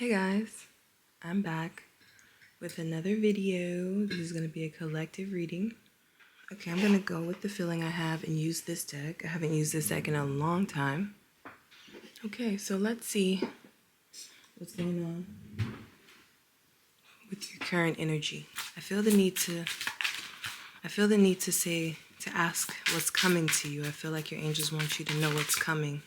Hey guys, I'm back with another video. This is going to be a collective reading. Okay, I'm going to go with the feeling I have and use this deck. I haven't used this deck in a long time. Okay, so let's see what's going on with your current energy. I feel the need to ask what's coming to you. I feel like your angels want you to know what's coming.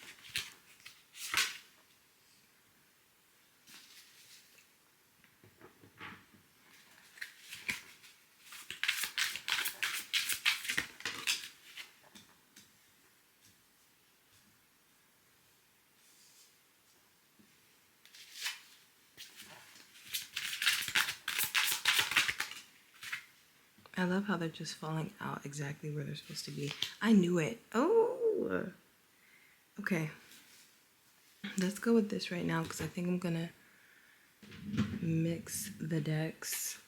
I love how they're just falling out exactly where they're supposed to be. I knew it. Oh, okay. Let's go with this right now because I think I'm gonna mix the decks.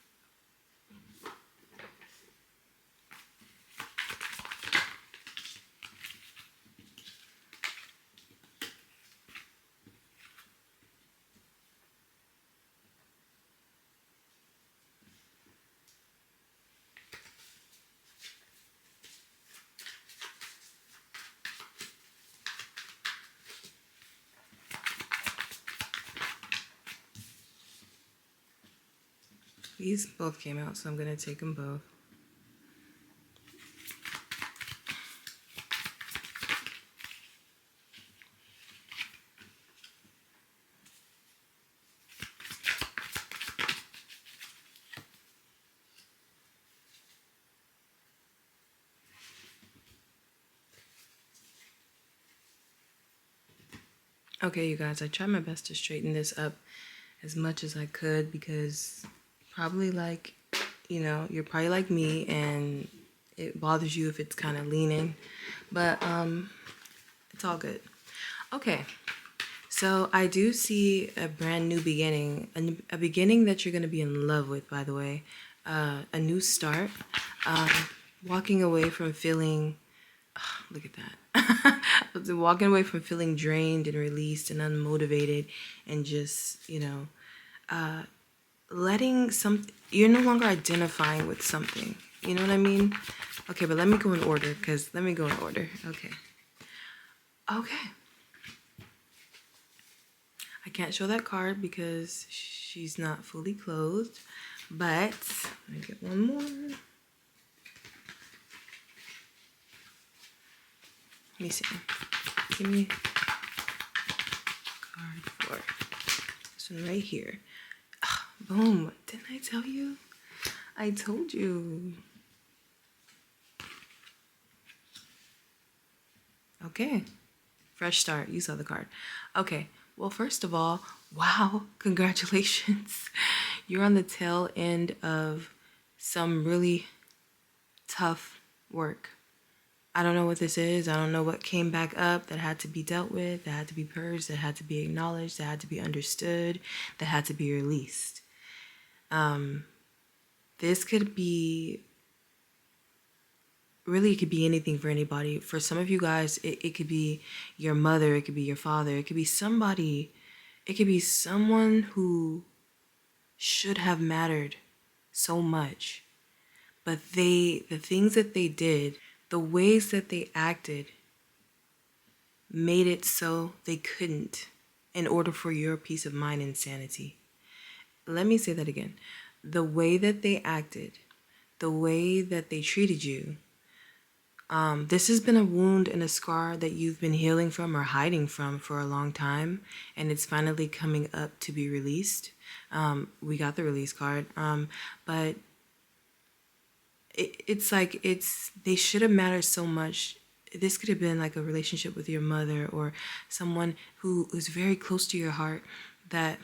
These both came out, so I'm gonna take them both. Okay, you guys, I tried my best to straighten this up as much as I could because probably you're probably like me and it bothers you if it's kind of leaning, but it's all good. Okay, so I do see a brand new beginning, a beginning that you're going to be in love with, by the way, a new start, walking away from feeling, look at that. Walking away from feeling drained and released and unmotivated and just, letting you're no longer identifying with something. You know what I mean? Okay, but let me go in order Okay. Okay. I can't show that card because she's not fully clothed, but let me get one more. Let me see. Give me card 4. This one right here. Boom. Didn't I tell you? I told you. Okay. Fresh start. You saw the card. Okay. Well, first of all, wow. Congratulations. You're on the tail end of some really tough work. I don't know what this is. I don't know what came back up that had to be dealt with, that had to be purged, that had to be acknowledged, that had to be understood, that had to be released. This could be, really, it could be anything for anybody. For some of you guys, it could be your mother, it could be your father, it could be somebody, it could be someone who should have mattered so much. But the things that they did, the ways that they acted, made it so they couldn't in order for your peace of mind and sanity. Let me say that again. The way that they acted, the way that they treated you, this has been a wound and a scar that you've been healing from or hiding from for a long time, and it's finally coming up to be released. We got the release card, but they should have mattered so much. This could have been like a relationship with your mother or someone who is very close to your heart, that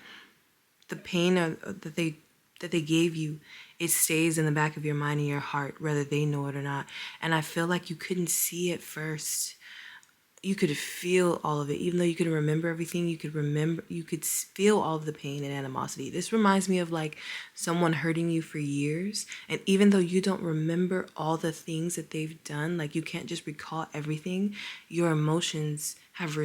the pain that they gave you, it stays in the back of your mind and your heart, whether they know it or not. And I feel like you couldn't see it first. You could feel all of it, even though you couldn't remember everything. You could feel all of the pain and animosity. This reminds me of like someone hurting you for years, and even though you don't remember all the things that they've done, like you can't just recall everything, your emotions have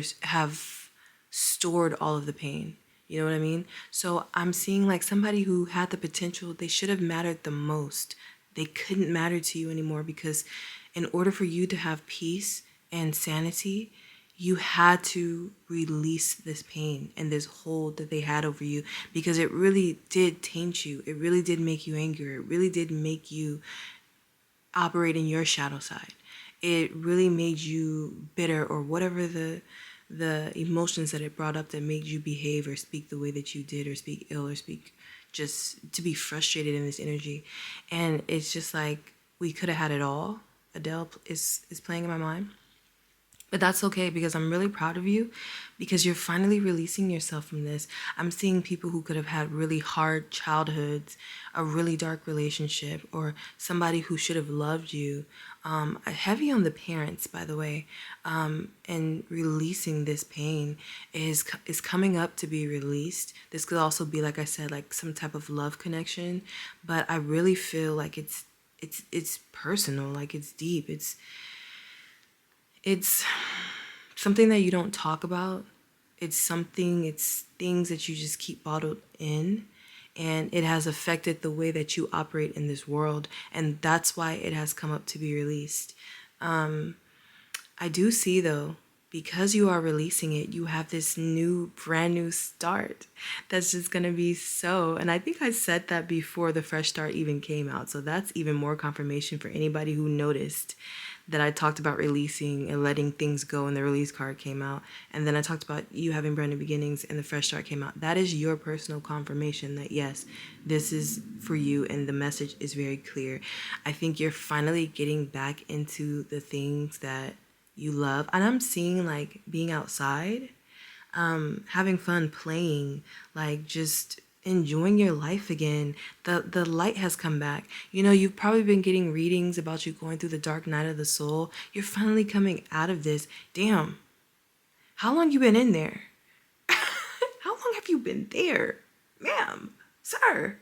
stored all of the pain. You know what I mean? So I'm seeing like somebody who had the potential, they should have mattered the most. They couldn't matter to you anymore because in order for you to have peace and sanity, you had to release this pain and this hold that they had over you, because it really did taint you. It really did make you angry. It really did make you operate in your shadow side. It really made you bitter, or whatever the emotions that it brought up that made you behave or speak the way that you did, or speak ill, or speak just to be frustrated in this energy. And it's just like, we could have had it all. Adele is playing in my mind. But that's okay, because I'm really proud of you, because you're finally releasing yourself from this. I'm seeing people who could have had really hard childhoods, a really dark relationship, or somebody who should have loved you. Heavy on the parents, by the way, and releasing this pain is coming up to be released. This could also be, like I said, like some type of love connection, but I really feel like it's personal, like it's deep. It's something that you don't talk about. It's things that you just keep bottled in. And it has affected the way that you operate in this world. And that's why it has come up to be released. I do see, though, because you are releasing it, you have this brand new start that's just going to be so. And I think I said that before the fresh start even came out. So that's even more confirmation for anybody who noticed that I talked about releasing and letting things go, and the release card came out. And then I talked about you having brand new beginnings, and the fresh start came out. That is your personal confirmation that, yes, this is for you, and the message is very clear. I think you're finally getting back into the things that you love. And I'm seeing like being outside, having fun, playing, like just enjoying your life again. The light has come back. You know, you've probably been getting readings about you going through the dark night of the soul. You're finally coming out of this. Damn. How long you been in there? How long have you been there? Ma'am, sir.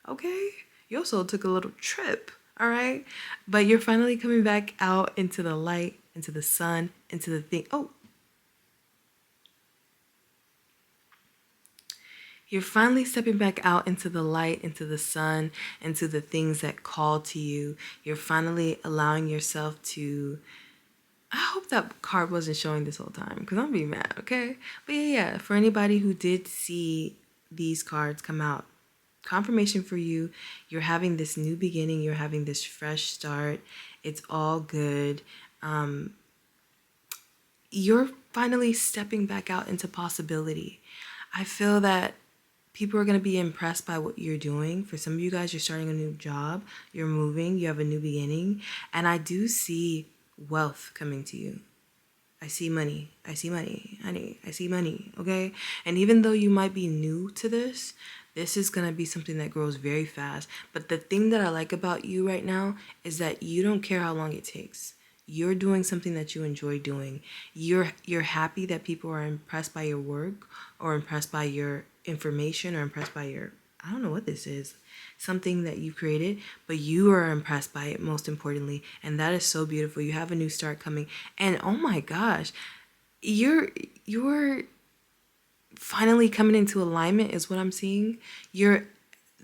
Okay? Your soul took a little trip. All right? But you're finally coming back out into the light, into the sun, into the thing. Oh. You're finally stepping back out into the light, into the sun, into the things that call to you. You're finally allowing yourself to... I hope that card wasn't showing this whole time, because I'm being mad, okay? But yeah, for anybody who did see these cards come out, confirmation for you. You're having this new beginning. You're having this fresh start. It's all good. You're finally stepping back out into possibility. I feel that people are going to be impressed by what you're doing. For some of you guys, you're starting a new job. You're moving. You have a new beginning. And I do see wealth coming to you. I see money. I see money. Honey, I see money. Okay? And even though you might be new to this, this is going to be something that grows very fast. But the thing that I like about you right now is that you don't care how long it takes. You're doing something that you enjoy doing. You're happy that people are impressed by your work, or impressed by your information, or impressed by your, I don't know what this is, something that you created, but you are impressed by it most importantly. And that is so beautiful. You have a new start coming. And oh my gosh, you're finally coming into alignment is what I'm seeing.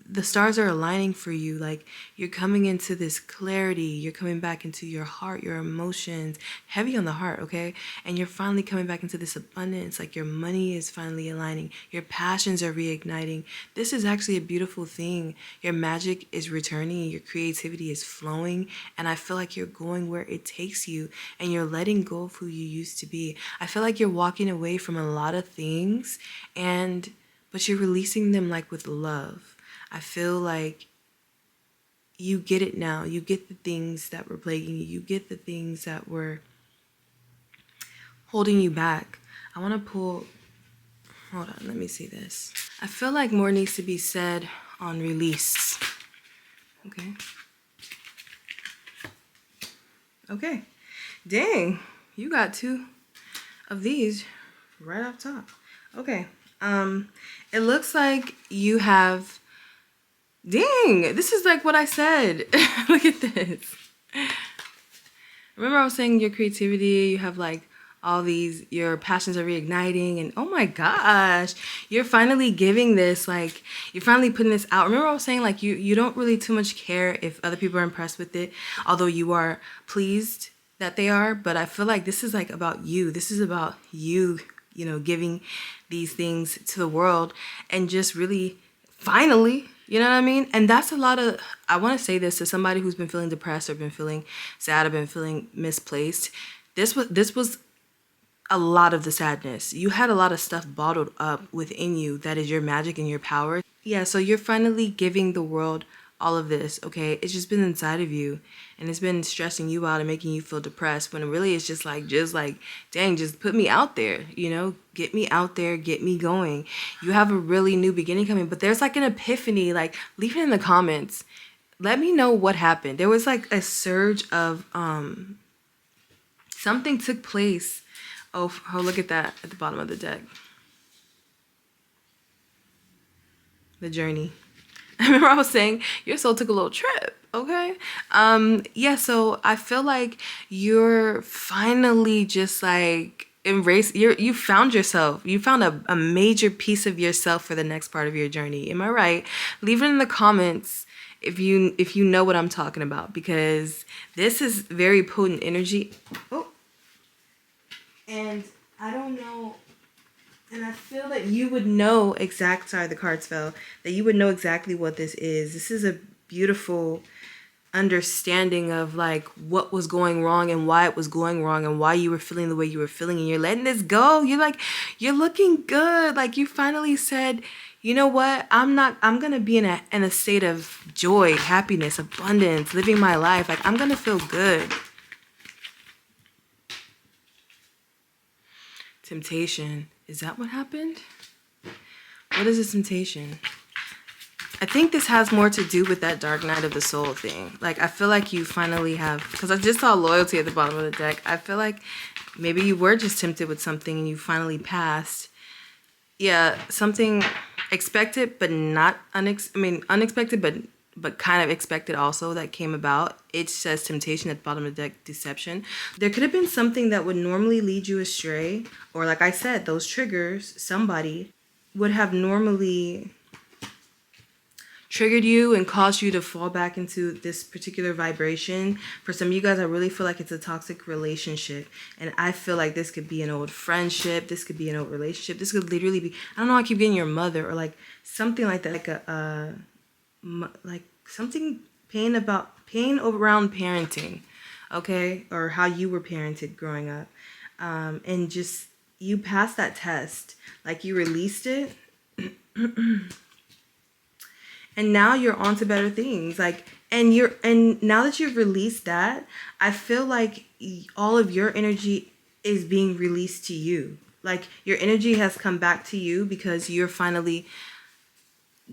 The stars are aligning for you. Like, you're coming into this clarity. You're coming back into your heart, your emotions, heavy on the heart, okay? And you're finally coming back into this abundance. Like, your money is finally aligning. Your passions are reigniting. This is actually a beautiful thing. Your magic is returning. Your creativity is flowing. And I feel like you're going where it takes you, and you're letting go of who you used to be. I feel like you're walking away from a lot of things, but you're releasing them like with love. I feel like you get it now. You get the things that were plaguing you. You get the things that were holding you back. I want to pull... Hold on, let me see this. I feel like more needs to be said on release. Okay. Okay. Dang, you got 2 of these right off top. Okay. It looks like you have... Dang, this is like what I said. Look at this. Remember I was saying your creativity, you have like all these, your passions are reigniting, and oh my gosh, you're finally giving this, like, you're finally putting this out. Remember I was saying, like, you don't really too much care if other people are impressed with it, although you are pleased that they are. But I feel like this is like about you. This is about you, you know, giving these things to the world and just really finally, you know what I mean? And that's a lot of, I want to say this to somebody who's been feeling depressed or been feeling sad or been feeling misplaced. This was a lot of the sadness. You had a lot of stuff bottled up within you that is your magic and your power. Yeah, so you're finally giving the world all of this, okay? It's just been inside of you, and it's been stressing you out and making you feel depressed, when really it's just like, dang, just put me out there, you know? Get me out there, get me going. You have a really new beginning coming, but there's like an epiphany. Like, leave it in the comments. Let me know what happened. There was like a surge of, something took place. Oh, look at that at the bottom of the deck. The journey. I remember I was saying your soul took a little trip, okay? Yeah, so I feel like you're finally just like you found yourself. You found a major piece of yourself for the next part of your journey. Am I right? Leave it in the comments if you know what I'm talking about, because this is very potent energy. Oh. And I don't know, and I feel that you would know sorry, the cards fell, that you would know exactly what this is. This is a beautiful understanding of like what was going wrong and why it was going wrong and why you were feeling the way you were feeling, and you're letting this go. You're looking good. Like, you finally said, you know what? I'm gonna be in a state of joy, happiness, abundance, living my life. Like, I'm gonna feel good. Temptation. Is that what happened? What is a temptation? I think this has more to do with that dark night of the soul thing. Like, I feel like you finally have, because I just saw loyalty at the bottom of the deck. I feel like maybe you were just tempted with something and you finally passed. Yeah, something expected, but not unexpected, but kind of expected also, that came about. It says temptation at the bottom of the deck, deception. There could have been something that would normally lead you astray, or like I said, those triggers, somebody would have normally triggered you and caused you to fall back into this particular vibration. For some of you guys, I really feel like it's a toxic relationship, and I feel like this could be an old friendship, this could be an old relationship, this could literally be, I don't know, I keep getting your mother or like something like that, like something pain around parenting, okay, or how you were parented growing up, and just you passed that test, like you released it, and now you're on to better things, like, and now that you've released that, I feel like all of your energy is being released to you. Like, your energy has come back to you because you're finally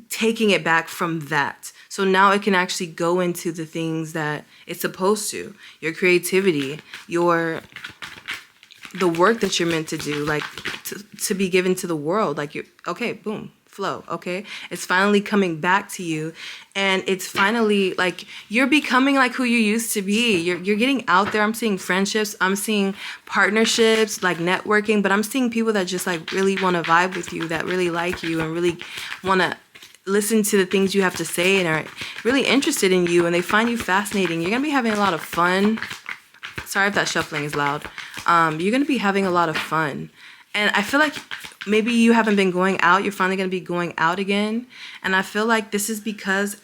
taking it back from that. So now it can actually go into the things that it's supposed to. Your creativity, the work that you're meant to do, like to be given to the world. Like, you're okay, boom, flow, okay? It's finally coming back to you, and it's finally like you're becoming like who you used to be. You're getting out there. I'm seeing friendships, I'm seeing partnerships, like networking, but I'm seeing people that just like really want to vibe with you, that really like you and really want to listen to the things you have to say and are really interested in you, and they find you fascinating. You're gonna be having a lot of fun. Sorry if that shuffling is loud. You're gonna be having a lot of fun, and I feel like maybe you haven't been going out. You're finally gonna be going out again, and I feel like this is because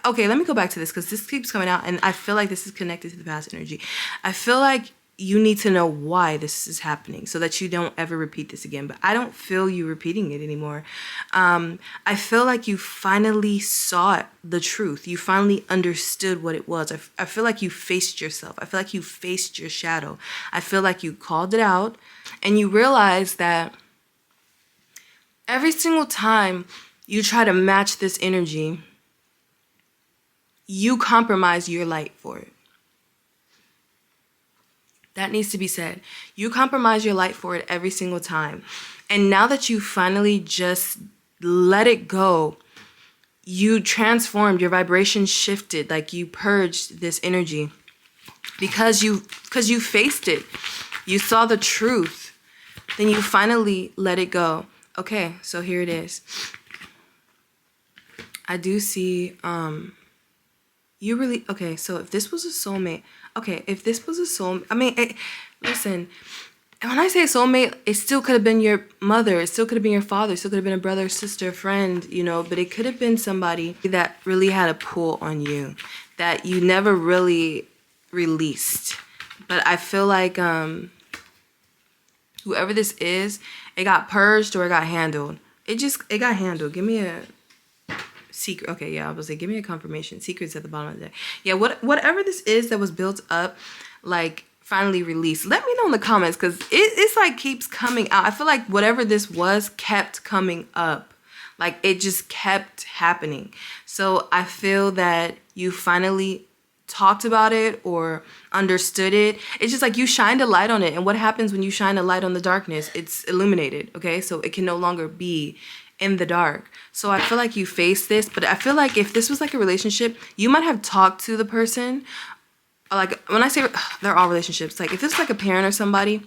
okay, let me go back to this because this keeps coming out, and I feel like this is connected to the past energy. I feel like you need to know why this is happening so that you don't ever repeat this again. But I don't feel you repeating it anymore. I feel like you finally saw the truth. You finally understood what it was. I feel like you faced yourself. I feel like you faced your shadow. I feel like you called it out, and you realized that every single time you try to match this energy, you compromise your light for it. That needs to be said. You compromise your light for it every single time. And now that you finally just let it go, you transformed, your vibration shifted, like you purged this energy because you faced it. You saw the truth. Then you finally let it go. Okay, so here it is. I do see, you really, okay, so if this was a soulmate, I mean, listen, when I say soulmate, it still could have been your mother, it still could have been your father, it still could have been a brother, sister, friend, you know, but it could have been somebody that really had a pull on you that you never really released. But I feel like whoever this is, it got purged or it got handled. It got handled. Give me a secret. Okay, yeah, I was like, give me a confirmation. Secrets at the bottom of the deck. Yeah, whatever this is that was built up, like finally released. Let me know in the comments, because it's like keeps coming out. I feel like whatever this was kept coming up. Like it just kept happening. So I feel that you finally talked about it or understood it. It's just like you shined a light on it. And what happens when you shine a light on the darkness? It's illuminated, okay? So it can no longer be in the dark. So I feel like you faced this, but I feel like if this was like a relationship, you might have talked to the person. Like when I say they're all relationships, like if it's like a parent or somebody,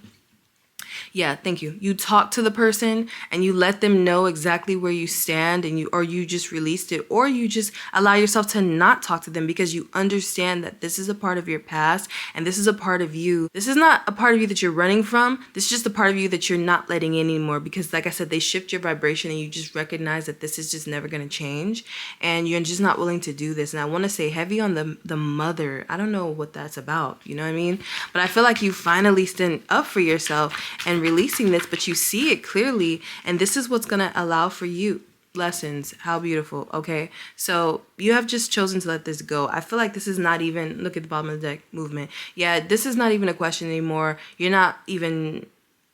yeah, thank you. You talk to the person and you let them know exactly where you stand, and you just released it, or you just allow yourself to not talk to them because you understand that this is a part of your past and this is a part of you. This is not a part of you that you're running from. This is just a part of you that you're not letting in anymore, because like I said, they shift your vibration and you just recognize that this is just never going to change and you're just not willing to do this. And I want to say heavy on the mother. I don't know what that's about. You know what I mean? But I feel like you finally stand up for yourself and releasing this, but you see it clearly, and this is what's going to allow for you lessons. How beautiful. Okay, so you have just chosen to let this go. I feel like this is not even, look at the bottom of the deck, movement. Yeah, this is not even a question anymore. You're not even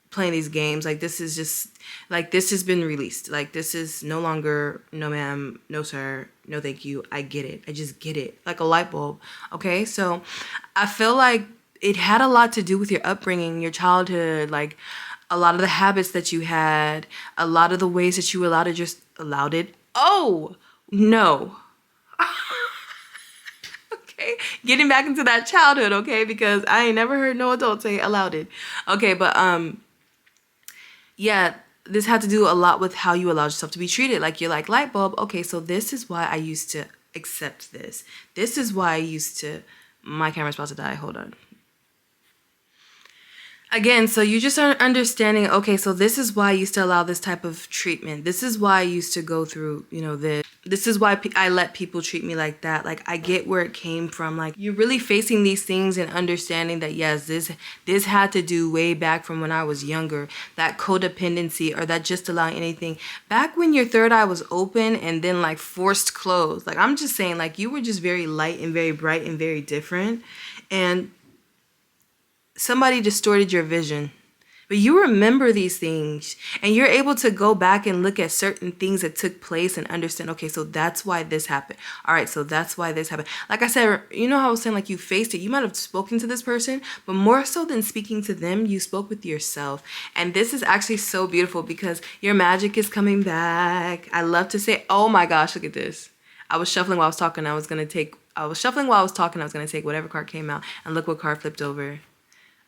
playing these games. Like this is just like, this has been released. Like this is no longer no ma'am, no sir, no thank you. I get it. I just get it, like a light bulb. Okay, so I feel like it had a lot to do with your upbringing, your childhood, like a lot of the habits that you had, a lot of the ways that you allowed it. Oh, no. Okay, getting back into that childhood, okay, because I ain't never heard no adult say allowed it. Okay, but yeah, this had to do a lot with how you allowed yourself to be treated. Like you're like, light bulb, okay, so this is why I used to accept this. This is why I used to, my camera's about to die, hold on. Again, so you just are understanding, okay, so this is why I used to allow this type of treatment. This is why I used to go through, you know, this. This is why I let people treat me like that. Like, I get where it came from. Like, you're really facing these things and understanding that, yes, this had to do way back from when I was younger. That codependency, or that just allowing anything. Back when your third eye was open and then, like, forced closed. Like, I'm just saying, like, you were just very light and very bright and very different. And somebody distorted your vision, but you remember these things and you're able to go back and look at certain things that took place and understand, okay, so that's why this happened. All right, so that's why this happened. Like I said, you know how I was saying, like you faced it. You might have spoken to this person, but more so than speaking to them, you spoke with yourself. And this is actually so beautiful because your magic is coming back. I love to say, oh my gosh, look at this. I was shuffling while I was talking. I was going to take whatever card came out, and look what card flipped over.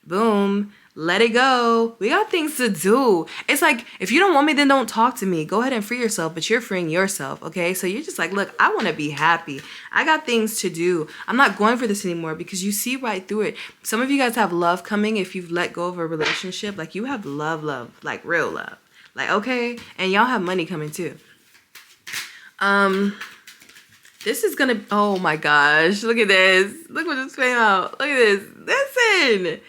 Boom. Let it go. We got things to do. It's like, if you don't want me, then don't talk to me. Go ahead and free yourself, but you're freeing yourself, okay? So you're just like, look, I want to be happy. I got things to do. I'm not going for this anymore, because you see right through it. Some of you guys have love coming if you've let go of a relationship. Like, you have love, like real love. Like, okay? And y'all have money coming too. This is gonna, oh my gosh, look at this. Look what just came out. Look at this. Listen.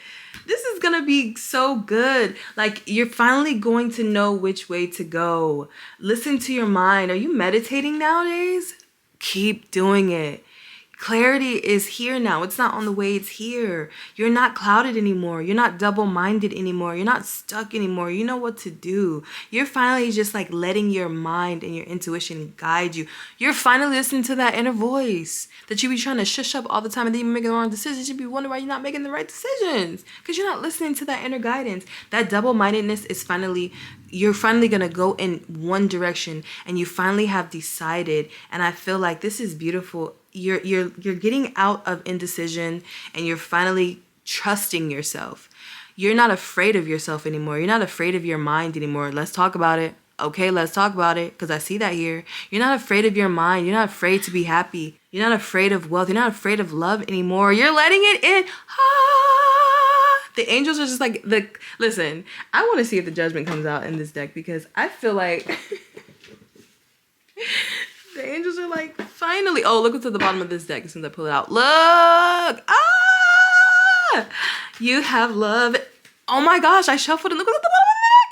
This is gonna be so good. Like, you're finally going to know which way to go. Listen to your mind. Are you meditating nowadays? Keep doing it. Clarity is here now. It's not on the way, it's here. You're not clouded anymore. You're not double-minded anymore. You're not stuck anymore. You know what to do. You're finally just like letting your mind and your intuition guide you. You're finally listening to that inner voice that you be trying to shush up all the time, and then you're making the wrong decisions. You be wondering why you're not making the right decisions, because you're not listening to that inner guidance. That double-mindedness is you're finally going to go in one direction, and you finally have decided. And I feel like this is beautiful. You're getting out of indecision, and you're finally trusting yourself. you're not afraid of yourself anymore. You're not afraid of your mind anymore. Let's talk about it. Okay, let's talk about it, because I see that here. You're not afraid of your mind. You're not afraid to be happy. You're not afraid of wealth. You're not afraid of love anymore. You're letting it in. Ah! The angels are just like, listen, I want to see if the judgment comes out in this deck, because I feel like the angels are like, finally. Oh, look what's at the bottom of this deck as soon as I pull it out. Look. Ah! You have love. Oh my gosh, I shuffled and look at the bottom of the deck.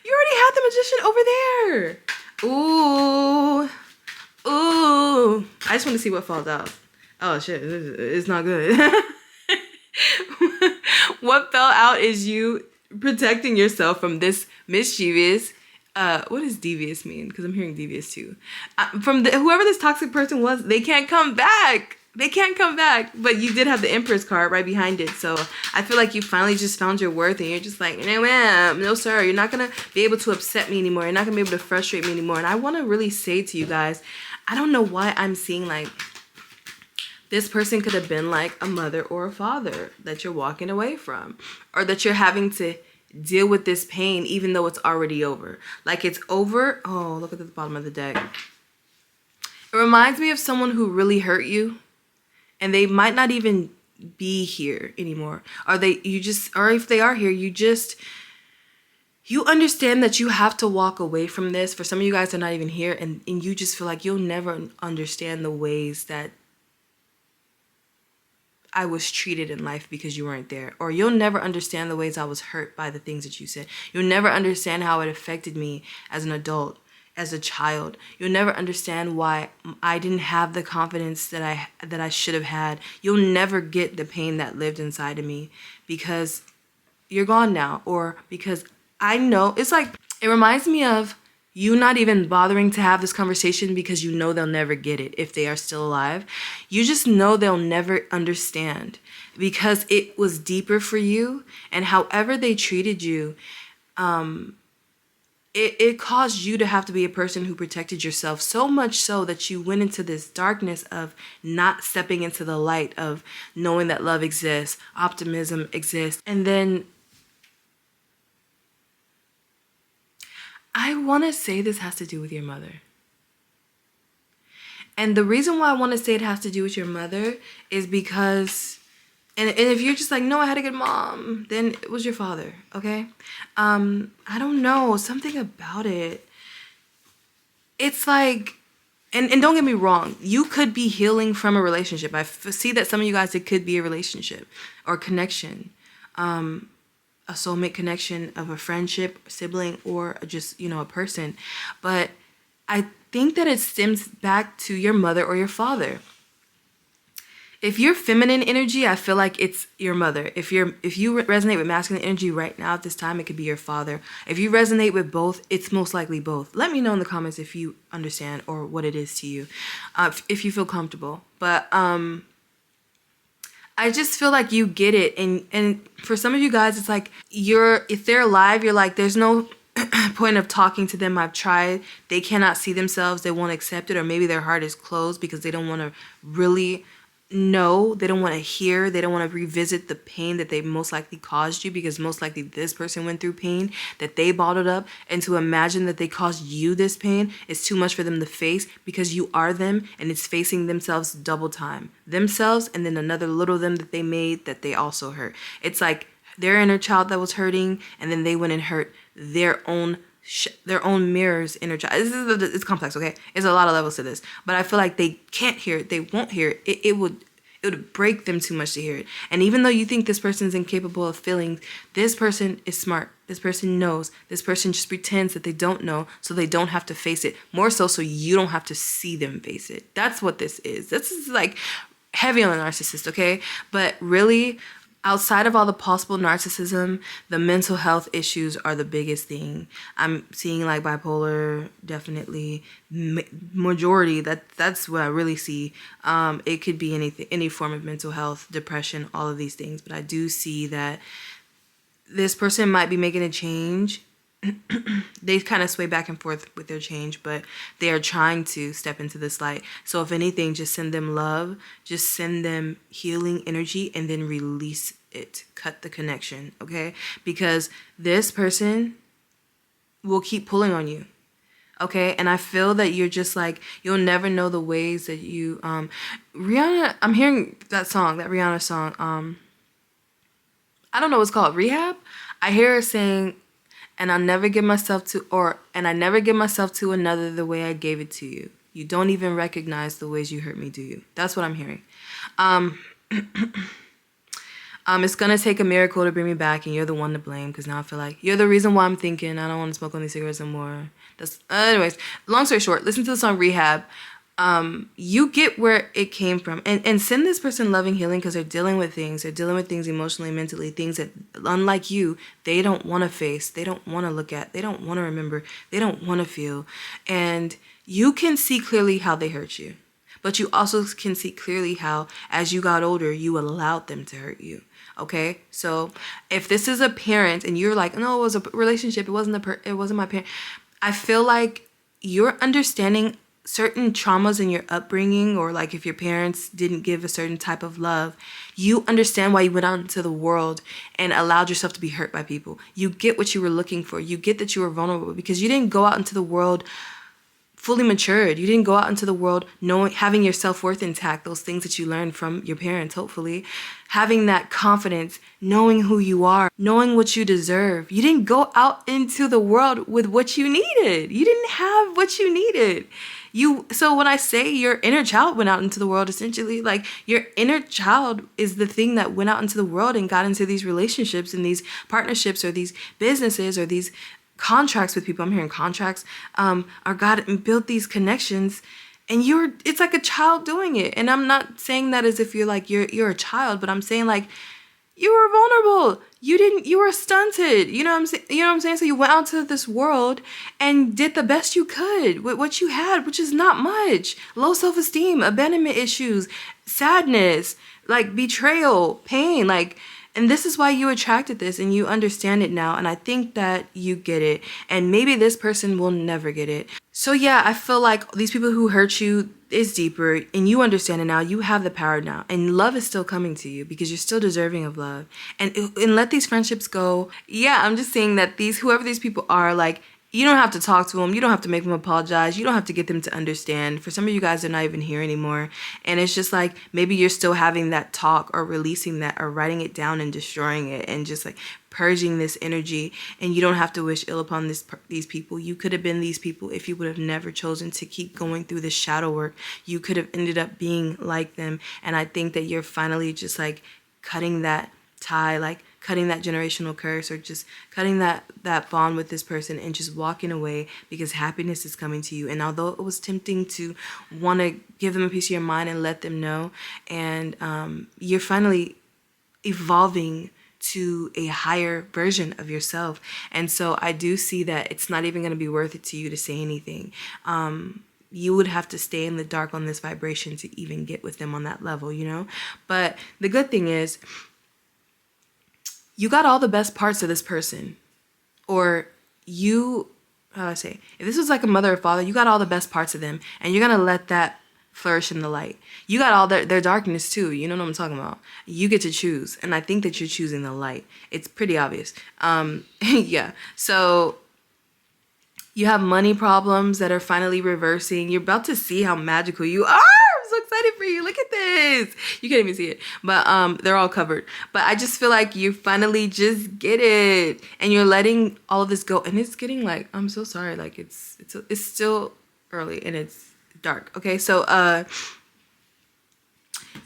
You already had the magician over there. Ooh. Ooh. I just want to see what falls out. Oh shit, it's not good. What fell out is you protecting yourself from this mischievous, what does devious mean? Because I'm hearing devious too. From whoever this toxic person was, they can't come back. They can't come back. But you did have the Empress card right behind it. So I feel like you finally just found your worth, and you're just like, no ma'am, no sir. You're not going to be able to upset me anymore. You're not going to be able to frustrate me anymore. And I want to really say to you guys, I don't know why I'm seeing like this person could have been like a mother or a father that you're walking away from, or that you're having to deal with this pain even though it's already over. Like it's over. Oh, look at the bottom of the deck. It reminds me of someone who really hurt you, and they might not even be here anymore. Or if they are here, you understand that you have to walk away from this. For some of you guys, they're not even here, and you just feel like you'll never understand the ways that I was treated in life because you weren't there. Or you'll never understand the ways I was hurt by the things that you said. You'll never understand how it affected me as an adult, as a child. You'll never understand why I didn't have the confidence that I should have had. You'll never get the pain that lived inside of me because you're gone now, or because I know. It's like, it reminds me of you not even bothering to have this conversation because you know they'll never get it if they are still alive. You just know they'll never understand because it was deeper for you, and however they treated you, it caused you to have to be a person who protected yourself, so much so that you went into this darkness of not stepping into the light of knowing that love exists, optimism exists. And then I want to say this has to do with your mother. And the reason why I want to say it has to do with your mother is because, and if you're just like, no, I had a good mom, then it was your father, okay? I don't know, something about it. It's like, and don't get me wrong, you could be healing from a relationship. I see that some of you guys, it could be a relationship or connection. A soulmate connection of a friendship, sibling, or just, a person. But I think that it stems back to your mother or your father. If you're feminine energy, I feel like it's your mother. If you resonate with masculine energy right now at this time, it could be your father. If you resonate with both, it's most likely both. Let me know in the comments if you understand or what it is to you, if you feel comfortable. But I just feel like you get it. And for some of you guys, it's like if they're alive, you're like, there's no point of talking to them. I've tried. They cannot see themselves. They won't accept it. Or maybe their heart is closed because they don't want to really know. They don't want to hear. They don't want to revisit the pain that they most likely caused you, because most likely this person went through pain that they bottled up. And to imagine that they caused you this pain is too much for them to face, because you are them, and it's facing themselves double time. Themselves, and then another little them that they made that they also hurt. It's like their inner child that was hurting, and then they went and hurt their own mirror's inner child. It's complex, okay? There's a lot of levels to this, but I feel like they can't hear it. They won't hear it. It would break them too much to hear it. And even though you think this person's incapable of feeling, this person is smart. This person knows. This person just pretends that they don't know, so they don't have to face it. More so you don't have to see them face it. That's what this is. This is like heavy on the narcissist, okay? But really, outside of all the possible narcissism, the mental health issues are the biggest thing. I'm seeing like bipolar, definitely majority. That's what I really see. It could be anything, any form of mental health, depression, all of these things. But I do see that this person might be making a change. They kind of sway back and forth with their change, but they are trying to step into this light. So if anything, just send them love, just send them healing energy, and then release it. Cut the connection, okay? Because this person will keep pulling on you. Okay, and I feel that you're just like, you'll never know the ways that you, Rihanna, I'm hearing that song, that Rihanna song, I don't know what's called, Rehab? I hear her saying, and I never give myself to, and I never give myself to another the way I gave it to you. You don't even recognize the ways you hurt me, do you? That's what I'm hearing. It's gonna take a miracle to bring me back, and you're the one to blame, because now I feel like you're the reason why I'm thinking I don't want to smoke on these cigarettes anymore. Anyways, long story short, listen to the song Rehab. You get where it came from, and send this person loving healing, because they're dealing with things emotionally, mentally, things that, unlike you, they don't want to face, they don't want to look at, they don't want to remember, they don't want to feel. And you can see clearly how they hurt you, but you also can see clearly how, as you got older, you allowed them to hurt you. Okay, so if this is a parent and you're like, no, it was a relationship, it wasn't my parent, I feel like you're understanding certain traumas in your upbringing, or like if your parents didn't give a certain type of love, you understand why you went out into the world and allowed yourself to be hurt by people. You get what you were looking for. You get that you were vulnerable because you didn't go out into the world fully matured. You didn't go out into the world having your self-worth intact, those things that you learned from your parents, hopefully, having that confidence, knowing who you are, knowing what you deserve. You didn't go out into the world with what you needed. You didn't have what you needed. So when I say your inner child went out into the world, essentially, like, your inner child is the thing that went out into the world and got into these relationships and these partnerships or these businesses or these contracts with people. I'm hearing contracts, or got and built these connections, and it's like a child doing it. And I'm not saying that as if you're a child, but I'm saying like, you were vulnerable. You were stunted. You know what I'm saying? So you went out to this world and did the best you could with what you had, which is not much. Low self-esteem, abandonment issues, sadness, like betrayal, pain, like. And this is why you attracted this, and you understand it now. And I think that you get it. And maybe this person will never get it. So yeah, I feel like these people who hurt you is deeper, and you understand it now. You have the power now, and love is still coming to you because you're still deserving of love. And let these friendships go. Yeah, I'm just saying that whoever these people are, like, you don't have to talk to them. You don't have to make them apologize. You don't have to get them to understand. For some of you guys, they're not even here anymore. And it's just like, maybe you're still having that talk or releasing that or writing it down and destroying it and just like purging this energy. And you don't have to wish ill upon these people. You could have been these people if you would have never chosen to keep going through this shadow work. You could have ended up being like them. And I think that you're finally just like cutting that tie, like cutting that generational curse, or just cutting that bond with this person and just walking away, because happiness is coming to you. And although it was tempting to want to give them a piece of your mind and let them know, and you're finally evolving to a higher version of yourself. And so I do see that it's not even going to be worth it to you to say anything. You would have to stay in the dark on this vibration to even get with them on that level, you know? But the good thing is, you got all the best parts of this person. Or how do I say? If this was like a mother or father, you got all the best parts of them, and you're going to let that flourish in the light. You got all their darkness too. You know what I'm talking about? You get to choose. And I think that you're choosing the light. It's pretty obvious. Yeah. So you have money problems that are finally reversing. You're about to see how magical you are. I'm so excited for you. Look at this. You can't even see it, but they're all covered. But I just feel like you finally just get it, and you're letting all of this go. And it's getting like, I'm so sorry. Like it's still early and it's dark. Okay, so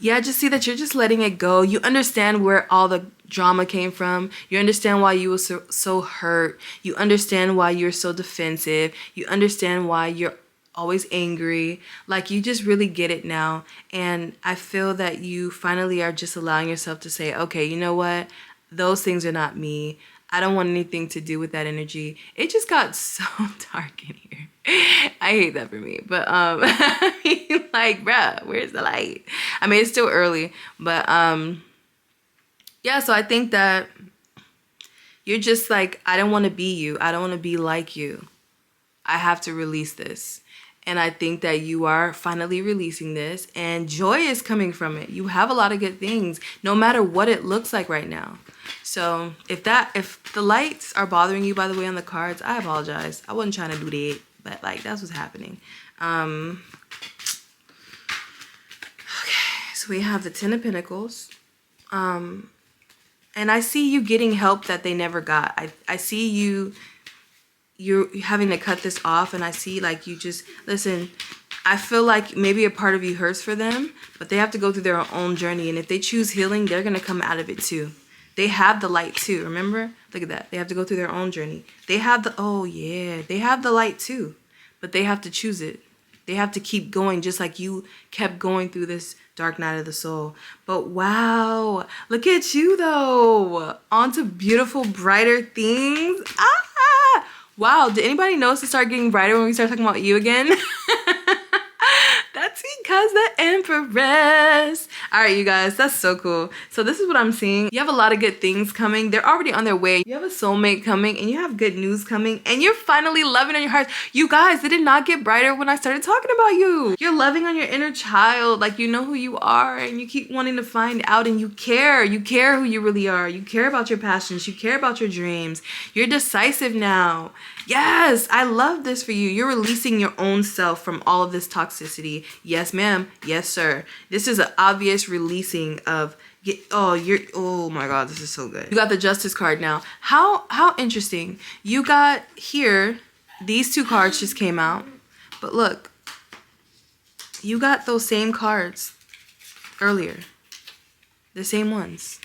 yeah, just see that you're just letting it go. You understand where all the drama came from. You understand why you were so hurt. You understand why you're so defensive. You understand why you're always angry. Like, you just really get it now. And I feel that you finally are just allowing yourself to say, okay, you know what? Those things are not me. I don't want anything to do with that energy. It just got so dark in here. I hate that for me. But I mean, like, bruh, where's the light? I mean, it's still early, but yeah, so I think that you're just like, I don't want to be you. I don't want to be like you. I have to release this. And I think that you are finally releasing this, and joy is coming from it. You have a lot of good things, no matter what it looks like right now. So if the lights are bothering you, by the way, on the cards, I apologize. I wasn't trying to do that, but like that's what's happening. Okay, so we have the Ten of Pentacles. And I see you getting help that they never got. I see you're having to cut this off, and I see like you just listen. I feel like maybe a part of you hurts for them, but they have to go through their own journey, and if they choose healing, they're gonna come out of it too. They have the light too, remember? Look at that. They have to go through their own journey. They have the, oh yeah, they have the light too, but they have to choose it. They have to keep going, just like you kept going through this dark night of the soul. But wow, look at you though. On to beautiful, brighter things. Ah! Wow, did anybody notice it start getting brighter when we start talking about you again? That's because the Empress. All right, you guys, that's so cool. So this is what I'm seeing. You have a lot of good things coming. They're already on their way. You have a soulmate coming, and you have good news coming, and you're finally loving on your heart. You guys, it did not get brighter when I started talking about you. You're loving on your inner child. Like, you know who you are, and you keep wanting to find out, and you care. You care who you really are. You care about your passions. You care about your dreams. You're decisive now. Yes, I love this for you. You're releasing your own self from all of this toxicity. Yes, ma'am. Yes, sir. This is an obvious releasing of, oh my God, this is so good. You got the Justice card now. How interesting. You got here, these two cards just came out. But look, you got those same cards earlier. The same ones.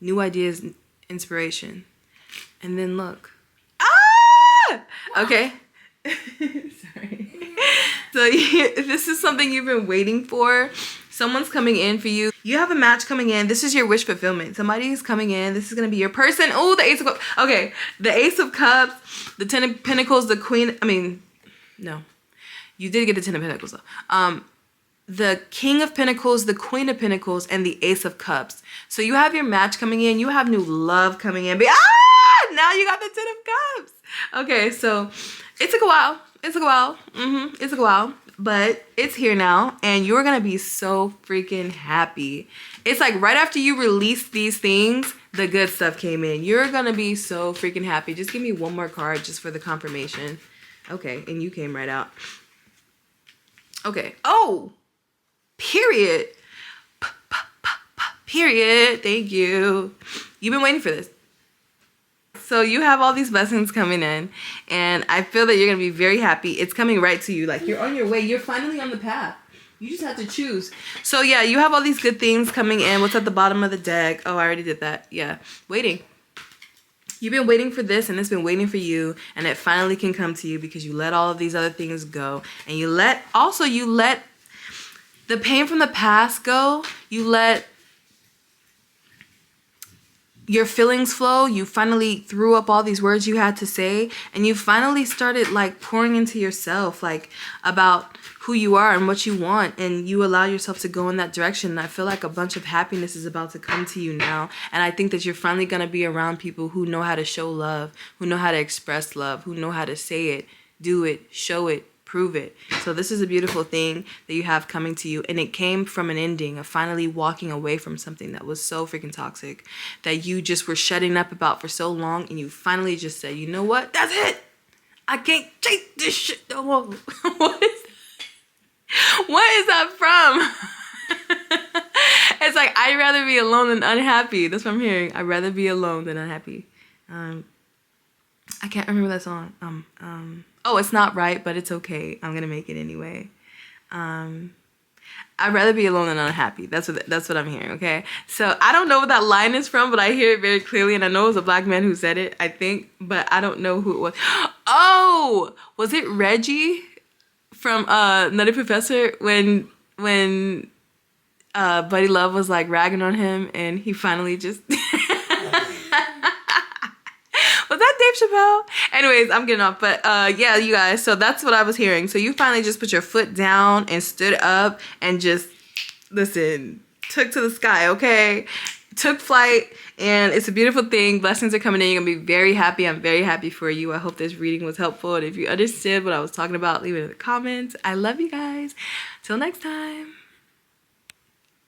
New ideas, inspiration. And then look. Ah! Okay. Sorry. So this is something you've been waiting for. Someone's coming in for you. You have a match coming in. This is your wish fulfillment. Somebody is coming in. This is going to be your person. Oh, the Ace of Cups. Okay. The Ace of Cups, the Ten of Pentacles, the Queen. I mean, no. You did get the Ten of Pentacles though. The King of Pentacles, the Queen of Pentacles, and the Ace of Cups. So you have your match coming in. You have new love coming in. Now you got the Ten of Cups. Okay, so it took a while. It took a while. It took a while. But it's here now. And you're going to be so freaking happy. It's like right after you release these things, the good stuff came in. You're going to be so freaking happy. Just give me one more card just for the confirmation. Okay, and you came right out. Okay. Oh! Period. Period. Thank you. You've been waiting for this. So you have all these blessings coming in, and I feel that you're going to be very happy. It's coming right to you. Like, you're on your way. You're finally on the path. You just have to choose. So yeah, you have all these good things coming in. What's at the bottom of the deck? Oh, I already did that. Yeah. Waiting. You've been waiting for this, and it's been waiting for you, and it finally can come to you because you let all of these other things go. And you let the pain from the past go. You let your feelings flow. You finally threw up all these words you had to say, and you finally started like pouring into yourself, like about who you are and what you want, and you allow yourself to go in that direction. And I feel like a bunch of happiness is about to come to you now, and I think that you're finally going to be around people who know how to show love, who know how to express love, who know how to say it, do it, show it, prove it. So this is a beautiful thing that you have coming to you, and it came from an ending of finally walking away from something that was so freaking toxic that you just were shutting up about for so long, and you finally just said, you know what, that's it, I can't take this shit no more. What is that from? It's like, I'd rather be alone than unhappy. That's what I'm hearing. I'd rather be alone than unhappy. I can't remember that song. Oh, it's not right, but it's okay. I'm gonna make it anyway. I'd rather be alone than unhappy. That's what I'm hearing, okay? So I don't know what that line is from, but I hear it very clearly, and I know it was a black man who said it, I think, but I don't know who it was. Oh, was it Reggie from Nutty Professor when Buddy Love was like ragging on him, and he finally just was that Dave Chappelle? Anyways, I'm getting off. But yeah, you guys, so that's what I was hearing. So you finally just put your foot down and stood up and just, listen, took to the sky, okay? took flight, and it's a beautiful thing. Blessings are coming in. You're gonna be very happy. I'm very happy for you. I hope this reading was helpful, and if you understood what I was talking about, leave it in the comments. I love you guys. Till next time.